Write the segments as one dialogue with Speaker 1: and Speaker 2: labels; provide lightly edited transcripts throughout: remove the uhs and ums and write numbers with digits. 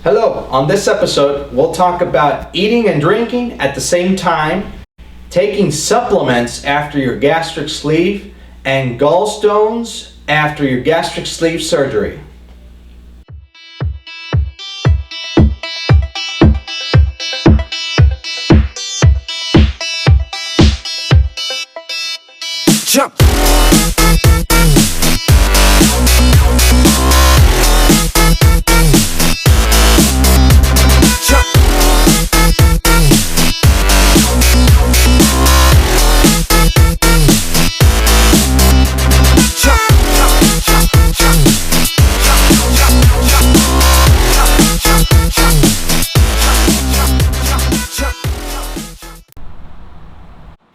Speaker 1: Hello, on this episode, we'll talk about eating and drinking at the same time, taking supplements after your gastric sleeve, and gallstones after your gastric sleeve surgery.
Speaker 2: Jump!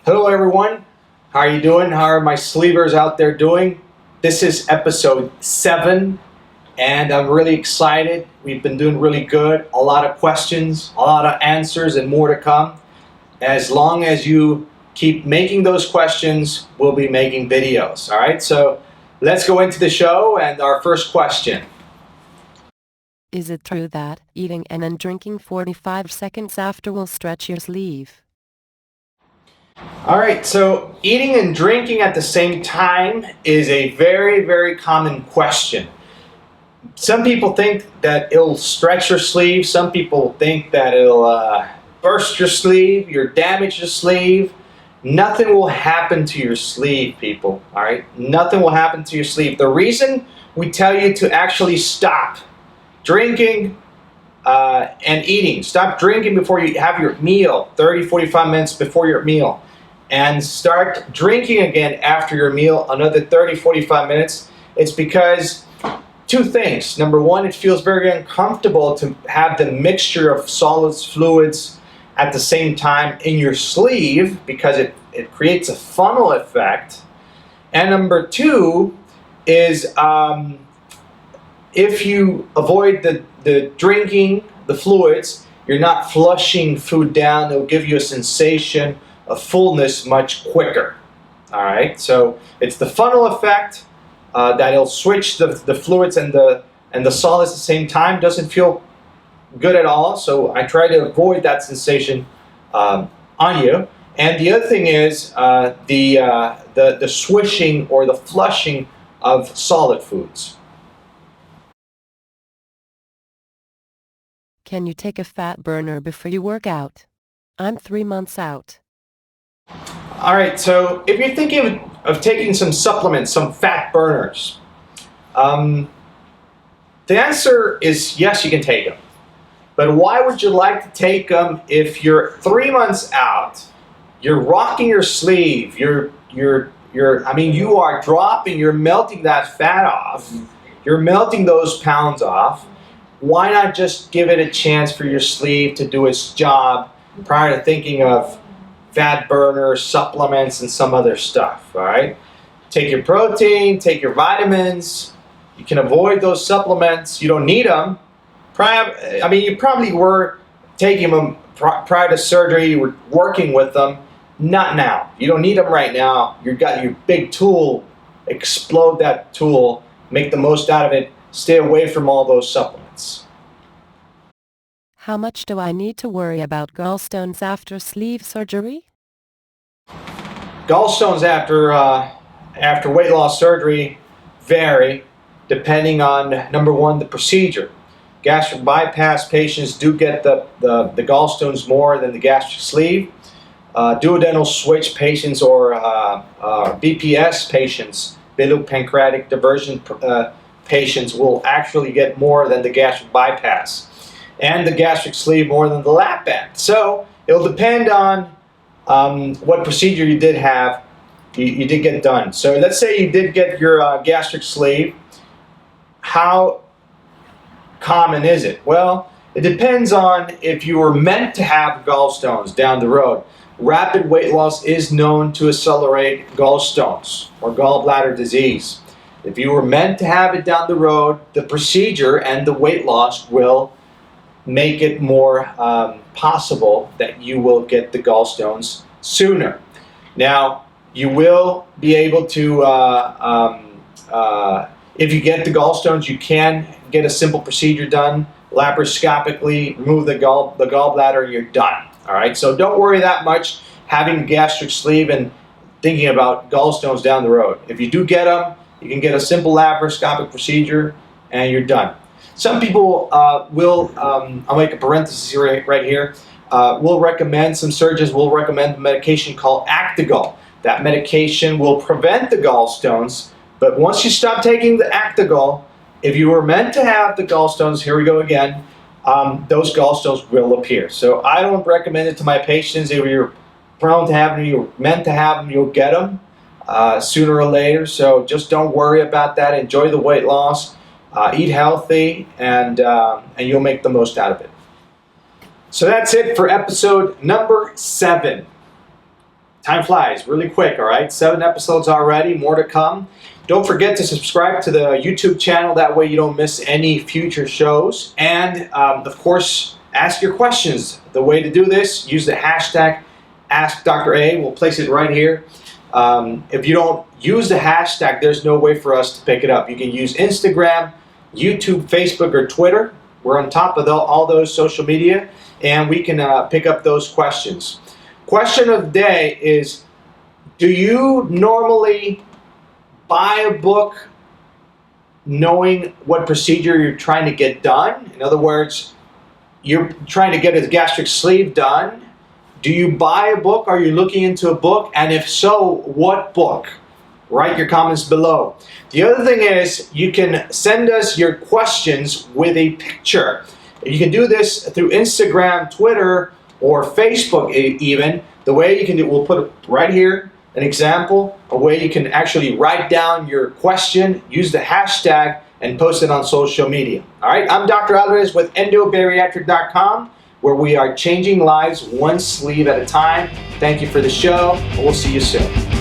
Speaker 1: Hello everyone, how are you doing? How are my sleevers out there doing? This is episode 7 and I'm really excited. We've been doing really good. A lot of questions, a lot of answers, and more to come. As long as you keep making those questions, we'll be making videos. All right, so let's go into the show and our first question.
Speaker 3: Is it true that eating and then drinking 45 seconds after will stretch your sleeve?
Speaker 1: All right, so eating and drinking at the same time is a very, very common question. Some people think that it'll stretch your sleeve. Some people think that it'll burst your sleeve, you'll damage your sleeve. Nothing will happen to your sleeve, people, all right? Nothing will happen to your sleeve. The reason we tell you to actually stop drinking and eating. Stop drinking before you have your meal, 30, 45 minutes before your meal. And start drinking again after your meal, another 30, 45 minutes. It's because two things. Number one, it feels very uncomfortable to have the mixture of solids, fluids at the same time in your sleeve because it creates a funnel effect. And number two is if you avoid the drinking, the fluids, you're not flushing food down. It'll give you a sensation of fullness much quicker. All right, so it's the funnel effect that it'll switch the fluids and the solids at the same time. Doesn't feel good at all, so I try to avoid that sensation on you. And the other thing is the swishing or the flushing of solid foods.
Speaker 3: Can you take a fat burner before you work out? I'm 3 months out.
Speaker 1: All right, so if you're thinking of taking some supplements, some fat burners, the answer is yes, you can take them. But why would you like to take them if you're 3 months out? You're rocking your sleeve. I mean, you are dropping. You're melting that fat off. You're melting those pounds off. Why not just give it a chance for your sleeve to do its job prior to thinking of fat burners, supplements, and some other stuff, all right? Take your protein, take your vitamins. You can avoid those supplements. You don't need them. You probably were taking them prior to surgery. You were working with them. Not now. You don't need them right now. You've got your big tool. Explode that tool. Make the most out of it. Stay away from all those supplements.
Speaker 3: How much do I need to worry about gallstones after sleeve surgery?
Speaker 1: Gallstones after weight loss surgery vary depending on, number one, the procedure. Gastric bypass patients do get the gallstones more than the gastric sleeve. Duodenal switch patients or BPS patients, biliary-pancreatic diversion patients, will actually get more than the gastric bypass, and the gastric sleeve more than the lap band. So it'll depend on what procedure you did have, you did get done. So let's say you did get your gastric sleeve. How common is it? Well, it depends on if you were meant to have gallstones down the road. Rapid weight loss is known to accelerate gallstones or gallbladder disease. If you were meant to have it down the road, the procedure and the weight loss will make it more possible that you will get the gallstones sooner. Now, you will be able to, if you get the gallstones, you can get a simple procedure done, laparoscopically, remove the gallbladder, and you're done. All right, so don't worry that much having a gastric sleeve and thinking about gallstones down the road. If you do get them, you can get a simple laparoscopic procedure and you're done. Some people will, I'll make a parenthesis right here, will recommend, some surgeons will recommend a medication called AskDrA. That medication will prevent the gallstones, but once you stop taking the AskDrA, if you were meant to have the gallstones, here we go again, those gallstones will appear. So I don't recommend it to my patients. If you're prone to have them, you're meant to have them, you'll get them sooner or later. So just don't worry about that. Enjoy the weight loss, eat healthy, and you'll make the most out of it. So that's it for episode number 7. Time flies really quick, all right? 7 episodes already, more to come. Don't forget to subscribe to the YouTube channel. That way you don't miss any future shows. And, of course, ask your questions. The way to do this, use the hashtag AskDrA. We'll place it right here. If you don't use the hashtag, there's no way for us to pick it up. You can use Instagram, YouTube, Facebook, or Twitter. We're on top of all those social media, and we can pick up those questions. Question of the day is, do you normally buy a book knowing what procedure you're trying to get done? In other words, you're trying to get a gastric sleeve done. Do you buy a book? Are you looking into a book? And if so, what book? Write your comments below. The other thing is, you can send us your questions with a picture. You can do this through Instagram, Twitter, or Facebook even. The way you can do, we'll put it right here, an example, a way you can actually write down your question, use the hashtag, and post it on social media. All right, I'm Dr. Alvarez with Endobariatric.com, where we are changing lives one sleeve at a time. Thank you for the show. We'll see you soon.